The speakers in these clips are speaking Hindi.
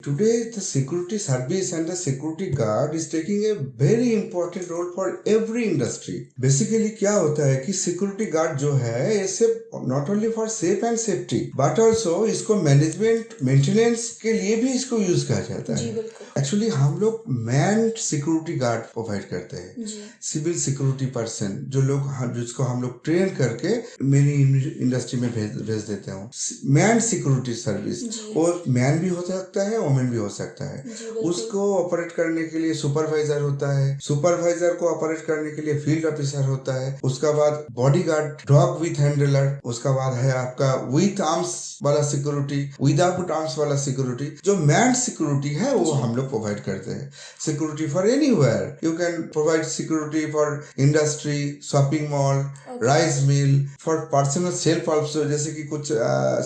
Today, the security service and the security guard is taking a very important role for every industry. Basically, क्या होता है कि security guard जो है इसे not only for safe and safety, but also इसको management, maintenance के लिए भी इसको use किया जाता है। जी बिल्कुल। Actually, हम लोग manned security guard provide करते हैं। जी। सिविल सिक्योरिटी पर्सन जिसको हम लोग ट्रेन करके मेरी इंडस्ट्री में भेज देते हैं। मैन सिक्योरिटी सर्विस, वो मैन भी हो सकता है, वुमेन भी हो सकता है। उसको ऑपरेट करने के लिए सुपरवाइजर होता है, सुपरवाइजर को ऑपरेट करने के लिए फील्ड ऑफिसर होता है। उसका बाद बॉडीगार्ड, डॉग विथ हैंडलर, उसका बाद है आपका विथ आर्म्स वाला सिक्योरिटी, विदाउट आर्म्स वाला सिक्योरिटी। जो मैन सिक्योरिटी है वो हम लोग प्रोवाइड करते हैं। Security for anywhere, you can provide security for industry, shopping mall, rice mill, for personal self also. जैसे कि कुछ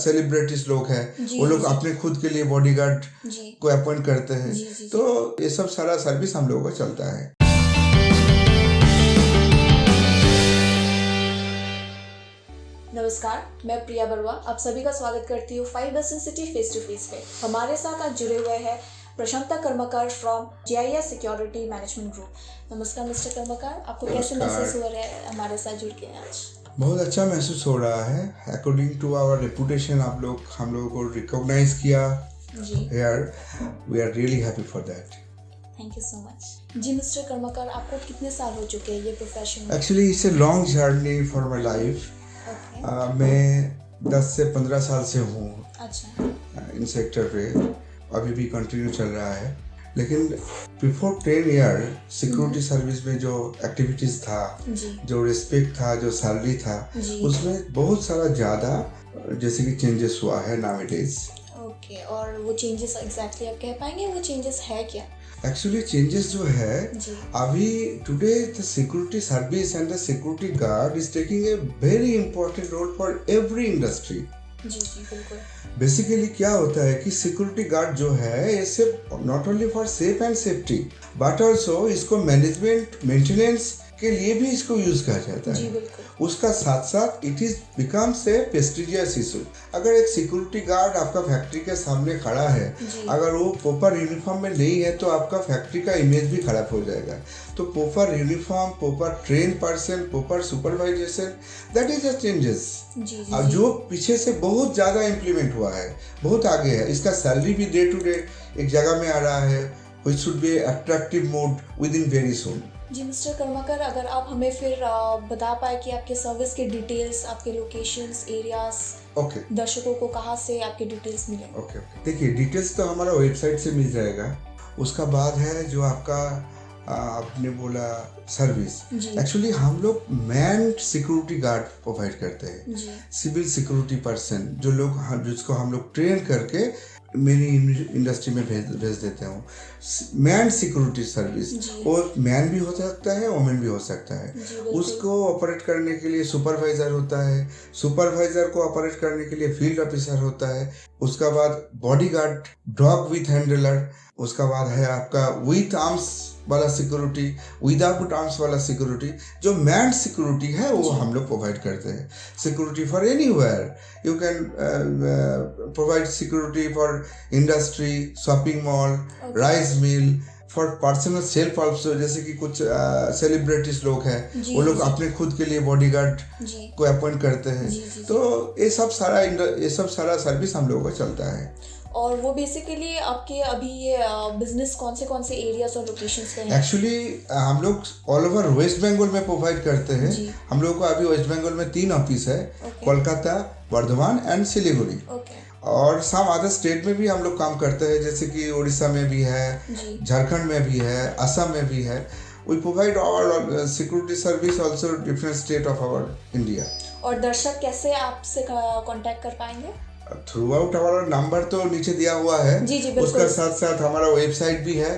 सेलिब्रिटीज लोग हैं, वो लोग अपने खुद के लिए बॉडीगार्ड को अपॉइंट करते हैं। तो ये सब सारा सर्विस हम लोगों का चलता है। नमस्कार, मैं प्रिया बरुआ आप सभी का स्वागत करती हूँ 5 सिटी फेस टू फेस पे। हमारे साथ आज जुड़े हुए हैं प्रशांता कर्मकार from GIS security management group. नमस्कार मिस्टर कर्मकार, आपको कैसे महसूस हो रहा है हमारे साथ जुड़ के आज? बहुत अच्छा महसूस हो रहा है। अकॉर्डिंग टू आवर रेपुटेशन हम लोगों को रिकॉग्नाइज किया here, we are really happy for that. Thank you so much. जी मिस्टर कर्मकार, आपको कितने साल हो चुके हैं ये प्रोफेशन में? Actually it's a long journey for my life. मैं 10 से 15 साल से हूँ इन सेक्टर पे, अभी भी कंटिन्यू चल रहा है। लेकिन बिफोर 10 ईयर सिक्योरिटी सर्विस में जो एक्टिविटीज था, जो रिस्पेक्ट था, जो सैलरी था, उसमें बहुत सारा ज़्यादा जैसे कि चेंजेस हुआ है नाउअडेज। ओके, और वो चेंजेस एग्जैक्टली आप कह पाएंगे वो चेंजेस है क्या? एक्चुअली चेंजेस जो है अभी today the security service and the security guard is taking a very important role for every industry. जी बिल्कुल। बेसिकली क्या होता है कि सिक्योरिटी गार्ड जो है ये सिर्फ not only for safe and safety, but also इसको मैनेजमेंट, मेंटेनेंस के लिए भी इसको यूज किया जाता है। उसका साथ साथ it is becomes a prestigious issue. अगर एक सिक्योरिटी गार्ड आपका फैक्ट्री के सामने खड़ा है, अगर वो प्रॉपर यूनिफॉर्म में नहीं है तो आपका फैक्ट्री का इमेज भी खराब हो जाएगा। तो proper uniform, proper train person, proper supervision, that is the changes. अब जो पीछे से बहुत ज़्यादा इम्प्लीमेंट हुआ है, बहुत आगे है। इसका सैलरी भी डे टू डे एक जगह में आ रहा है, which should be attractive mode within very soon। Ji mister Karmakar, अगर आप हमें फिर बता पाए कि आपके सर्विस के डिटेल्स, आपके लोकेशंस, एरियाज, दर्शकों को कहाँ से आपके डिटेल्स मिलेंगे? ओके, देखिए डिटेल्स तो हमारा वेबसाइट से मिल जाएगा। उसका बाद है जो आपका आपने बोला सर्विस। एक्चुअली हम लोग मैन्ड सिक्योरिटी गार्ड प्रोवाइड करते हैं। सिविल सिक्योरिटी पर्सन जिसको हम लोग ट्रेन करके मेरी इंडस्ट्री में भेज देते हूँ। मैन सिक्योरिटी सर्विस, वो मैन भी हो सकता है, वुमेन भी हो सकता है। उसको ऑपरेट करने के लिए सुपरवाइजर होता है, सुपरवाइजर को ऑपरेट करने के लिए फील्ड ऑफिसर होता है। उसका बाद बॉडीगार्ड, डॉग विथ हैंडलर, उसका बाद है आपका विथ आर्म्स वाला सिक्योरिटी, विदाउट आर्म्स वाला सिक्योरिटी। जो मैन सिक्योरिटी है वो हम लोग प्रोवाइड करते हैं। Security for anywhere, you can provide security for industry, shopping mall, rice mill, for personal self also. जैसे कि कुछ सेलिब्रिटीज लोग हैं, वो लोग अपने खुद के लिए बॉडीगार्ड को अपॉइंट करते हैं। तो ये सब सारा सर्विस हम लोगों का चलता है। और वो बेसिकली आपके अभी ये बिजनेस कौन से एरियाज और लोकेशंस पे हैं? एक्चुअली हम लोग ऑल ओवर वेस्ट बंगाल में प्रोवाइड करते हैं। हम लोगों को अभी वेस्ट बंगाल में 3 ऑफिस है, कोलकाता, वर्धमान एंड सिलीगुड़ी। और सम अदर स्टेट में भी हम लोग काम करते हैं, जैसे कि उड़ीसा में भी है, झारखंड में भी है, असम में भी है। We provide all security service also different state of our India. और दर्शक कैसे आपसे कांटेक्ट कर पाएंगे? थ्रू आउट हमारा नंबर तो नीचे दिया हुआ है। उसका साथ साथ हमारा वेबसाइट भी है।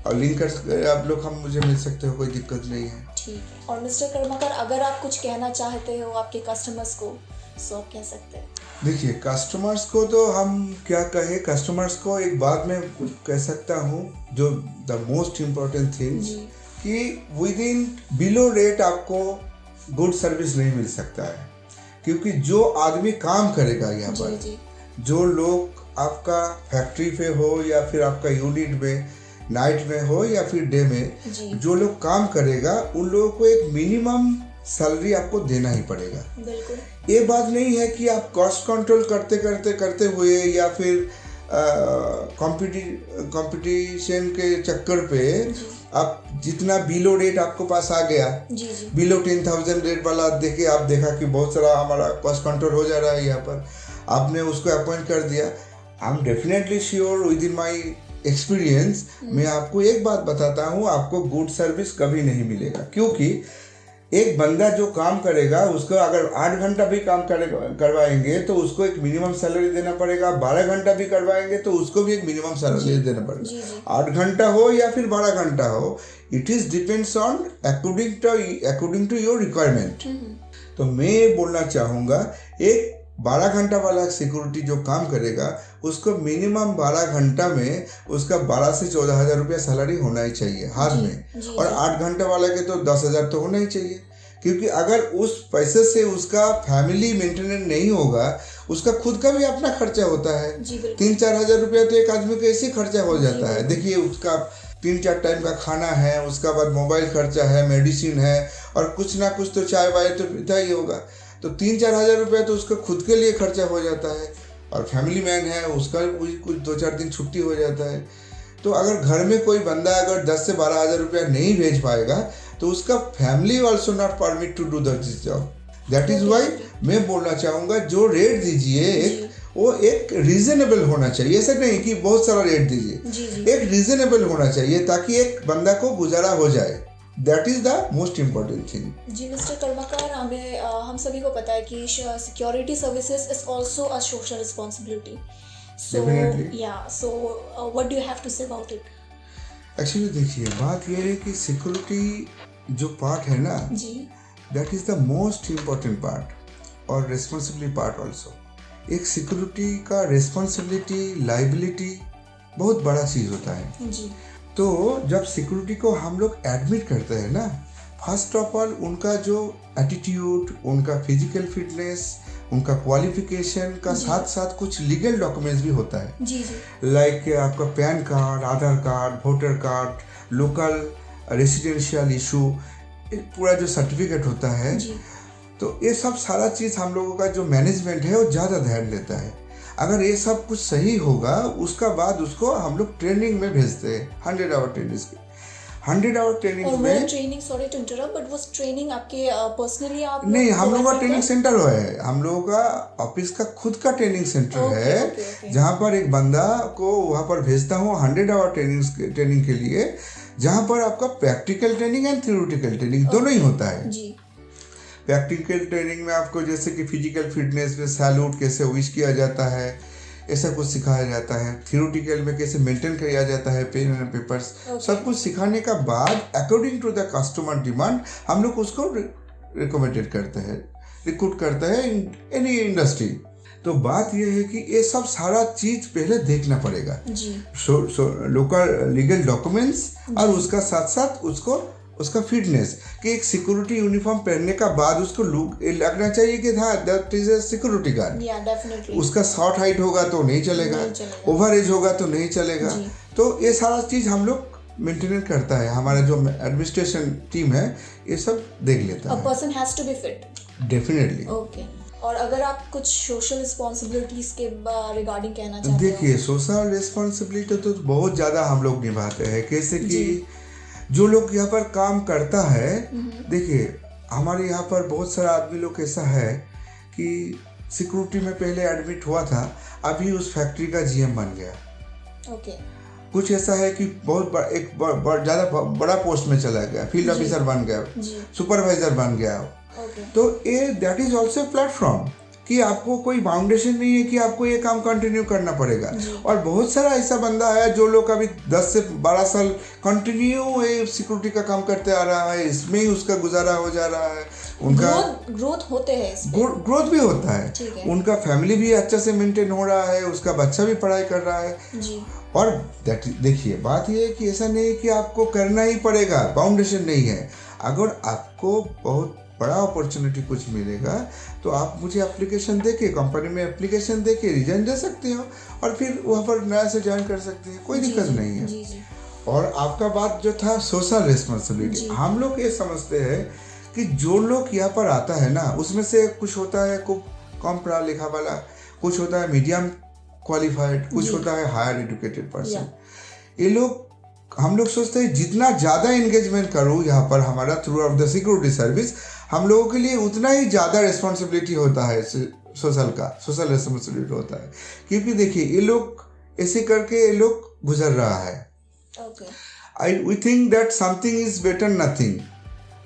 और लिंक कर आप लोग हम मुझे मिल सकते हो, कोई दिक्कत नहीं है। ठीक है। और मिस्टर कर्मकर, अगर आप कुछ कहना चाहते हो आपके कस्टमर्स को, सो आप कह सकते हैं। देखिए कस्टमर्स को तो हम क्या कहे, कस्टमर्स को एक बात मैं कह सकता हूँ, जो द मोस्ट इम्पोर्टेंट थिंग्स, कि विद इन बिलो रेट आपको गुड सर्विस नहीं मिल सकता है। क्योंकि जो आदमी काम करेगा यहाँ पर, जो लोग आपका फैक्ट्री पे हो या फिर आपका यूनिट में नाइट में हो या फिर डे में, जी जो लोग काम करेगा उन लोगों को एक मिनिमम सैलरी आपको देना ही पड़ेगा। बिल्कुल। ये बात नहीं है कि आप कॉस्ट कंट्रोल करते हुए या फिर कंपटीशन के चक्कर पे जी आप जितना बिलो रेट आपको पास आ गया, जी जी बिलो 10,000 रेट वाला देखे आप देखा कि बहुत सारा हमारा कॉस्ट कंट्रोल हो जा रहा है यहाँ पर, आपने उसको अपॉइंट कर दिया। I am definitely sure with in my experience, मैं आपको एक बात बताता हूँ, आपको गुड सर्विस कभी नहीं मिलेगा। क्योंकि एक बंदा जो काम करेगा उसको अगर 8 घंटा भी काम करवाएंगे तो उसको एक मिनिमम सैलरी देना पड़ेगा, 12 घंटा भी करवाएंगे तो उसको भी एक मिनिमम सैलरी देना पड़ेगा। 8 घंटा हो या फिर 12 घंटा हो, it is depends on according to your requirement. तो मैं बोलना चाहूँगा एक 12 घंटा वाला सिक्योरिटी जो काम करेगा उसको मिनिमम 12 घंटा में उसका 12 से 14,000 रुपया सैलरी होना ही चाहिए हाथ में, और 8 घंटा वाला के तो 10,000 तो होना ही चाहिए। क्योंकि अगर उस पैसे से उसका फैमिली मेंटेनेंस नहीं होगा, उसका खुद का भी अपना खर्चा होता है। 3-4 हज़ार रुपया तो एक आदमी का ऐसे खर्चा हो जाता है। देखिए उसका 3-4 टाइम का खाना है, उसका बाद मोबाइल खर्चा है, मेडिसिन है, और कुछ ना कुछ तो चाय वाय तो पीता ही होगा। तो 3-4 हज़ार रुपया तो उसका खुद के लिए खर्चा हो जाता है, और फैमिली मैन है उसका कुछ 2-4 दिन छुट्टी हो जाता है। तो अगर घर में कोई बंदा अगर 10 से 12 हज़ार रुपया नहीं भेज पाएगा तो उसका family also not permit to do this job. That is why मैं बोलना चाहूँगा जो रेट दीजिए वो एक रीजनेबल होना चाहिए। ऐसा नहीं कि बहुत सारा रेट दीजिए, एक रीजनेबल होना चाहिए ताकि एक बंदा को गुजारा हो जाए। That is the most important thing. जी मिस्टर कर्मकार, हम सभी को पता है कि security services is also a social responsibility. So what do you have to say about it? Actually देखिए बात ये है कि सिक्योरिटी जो पार्ट है ना जी, that is the most important part और रिस्पॉन्सिबिलिटी पार्ट ऑल्सो। एक सिक्योरिटी का रिस्पॉन्सिबिलिटी लाइबिलिटी बहुत बड़ा चीज़ होता है जी। तो जब सिक्योरिटी को हम लोग एडमिट करते हैं ना, फर्स्ट ऑफ ऑल उनका जो एटीट्यूड, उनका फिजिकल फिटनेस, उनका क्वालिफिकेशन का साथ साथ कुछ लीगल डॉक्यूमेंट्स भी होता है। जी जी। लाइक आपका PAN card, Aadhaar card, voter card, local residential issue, पूरा जो सर्टिफिकेट होता है जी। तो ये सब सारा चीज़ हम लोगों का जो मैनेजमेंट है वो ज़्यादा ध्यान देता है। अगर ये सब कुछ सही होगा उसका बाद उसको हम लोग ट्रेनिंग में भेजते हैं 100 आवर ट्रेनिंग की। 100 आवर ट्रेनिंग में वो training, sorry to interrupt, but वो ट्रेनिंग आपके पर्सनली आप नहीं, हम लोगों का ट्रेनिंग सेंटर है, हम लोगों का ऑफिस का खुद का ट्रेनिंग सेंटर है जहाँ पर एक बंदा को वहाँ पर भेजता हूँ 100 आवर ट्रेनिंग के लिए, जहाँ पर आपका practical training and theoretical training दोनों ही होता है। जी। प्रैक्टिकल ट्रेनिंग में आपको जैसे कि फिजिकल फिटनेस में सैल्यूट कैसे विश किया जाता है ऐसा कुछ सिखाया जाता है, थ्योरेटिकल में कैसे मेंटेन किया जाता है पेन एंड पेपर्स, सब कुछ सिखाने का बाद according to the customer demand हम लोग उसको रिकमेंडेड करते हैं, रिक्रूट करते हैं इन एनी इंडस्ट्री। तो बात यह है कि ये सब सारा चीज पहले देखना पड़ेगा जी। लोकल लीगल डॉक्यूमेंट्स और उसका साथ साथ उसका फिटनेस कि एक सिक्योरिटी यूनिफॉर्म पहनने का बाद उसको लुक लगना चाहिए कि हाँ that is a security guard. Definitely. उसका शॉर्ट हाइट होगा तो नहीं चलेगा, ओवर एज होगा तो नहीं चलेगा। तो ये सारा चीज हम लोग मेंटेन करता है, हमारा जो एडमिनिस्ट्रेशन टीम है ये सब देख लेता है। A person has to be fit. Definitely. Okay. और अगर आप कुछ सोशल रिस्पांसिबिलिटीज के रिगार्डिंग कहना चाहते हो? देखिए सोशल रिस्पांसिबिलिटी तो बहुत ज़्यादा हम लोग निभाते हैं। कैसे कि जो लोग यहाँ पर काम करता है, देखिए हमारे यहाँ पर बहुत सारा आदमी लोग ऐसा है कि सिक्योरिटी में पहले एडमिट हुआ था, अभी उस फैक्ट्री का जीएम बन गया। ओके। कुछ ऐसा है कि बहुत ज़्यादा बड़ा पोस्ट में चला गया, फील्ड ऑफिसर बन गया, सुपरवाइजर बन गया। तो ये दैट इज ऑल्सो प्लेटफॉर्म कि आपको कोई बाउंडेशन नहीं है कि आपको ये काम कंटिन्यू करना पड़ेगा। और बहुत सारा ऐसा बंदा है जो लोग अभी 10 से 12 साल कंटिन्यू ये सिक्योरिटी का काम करते आ रहा है, इसमें ही उसका गुजारा हो जा रहा है। उनका ग्रोथ होते हैं, ग्रोथ भी होता है, उनका फैमिली भी अच्छा से मेंटेन हो रहा है, उसका बच्चा भी पढ़ाई कर रहा है जी। और देखिए बात ये है कि ऐसा नहीं कि आपको करना ही पड़ेगा, बाउंडेशन नहीं है। अगर आपको बहुत बड़ा अपॉर्चुनिटी कुछ मिलेगा तो आप मुझे एप्लीकेशन देके, कंपनी में एप्लीकेशन देके रिजाइन दे सकते हो और फिर वहाँ पर नया से ज्वाइन कर सकते हैं, कोई दिक्कत नहीं है। जी जी। और आपका बात जो था सोशल रिस्पॉन्सिबिलिटी, हम लोग ये समझते हैं कि जो लोग यहाँ पर आता है ना, उसमें से कुछ होता है को कम पढ़ा लिखा वाला, कुछ होता है मीडियम क्वालिफाइड, कुछ होता है हायर एजुकेटेड पर्सन। ये लोग, हम लोग सोचते हैं जितना ज़्यादा एंगेजमेंट करो यहाँ पर हमारा through out the security service, हम लोगों के लिए उतना ही ज़्यादा रिस्पॉन्सिबिलिटी होता है, सोशल रिस्पॉन्सिबिलिटी होता है। क्योंकि देखिए ये लोग ऐसे करके ये लोग गुजर रहा है। We think that something is better nothing.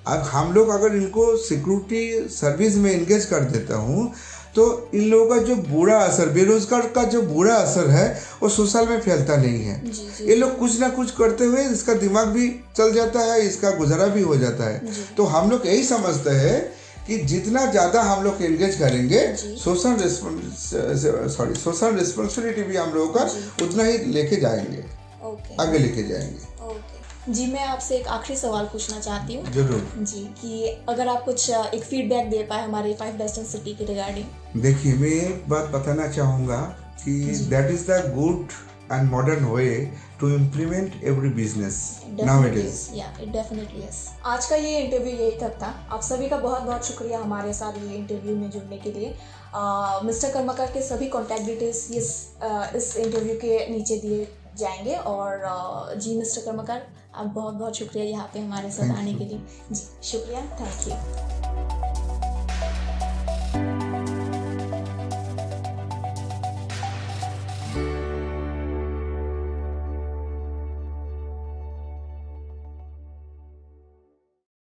अब हम लोग अगर इनको सिक्योरिटी सर्विस में एंगेज कर देता हूँ तो इन लोगों का जो बुरा असर, बेरोजगार का जो बुरा असर है वो सोशल में फैलता नहीं है। ये लोग कुछ ना कुछ करते हुए इसका दिमाग भी चल जाता है, इसका गुजारा भी हो जाता है। तो हम लोग यही समझते हैं कि जितना ज़्यादा हम लोग एंगेज करेंगे सोशल रिस्पॉन्सिबिलिटी भी हम लोगों का उतना ही लेके जाएंगे, आगे लेके जाएंगे। जी, मैं आपसे एक आखिरी सवाल पूछना चाहती हूँ। जरूर जी, कि अगर आप कुछ एक फीडबैक दे पाए हमारे 5 बेस्ट इन सिटी के रिगार्डिंग। देखिए, मैं एक बात बताना चाहूँगा कि that is the good and modern way to implement every business nowadays. Yeah it definitely is. आज का ये इंटरव्यू यही तक था। आप सभी का बहुत बहुत शुक्रिया हमारे साथ ये इंटरव्यू में जुड़ने के लिए। मिस्टर कर्मकार के सभी कॉन्टैक्ट डिटेल्स इस इंटरव्यू के नीचे दिए जाएंगे। और जी मिस्टर कर्मकार, आप बहुत बहुत शुक्रिया यहाँ पे हमारे साथ आने के लिए। जी शुक्रिया, थैंक यू।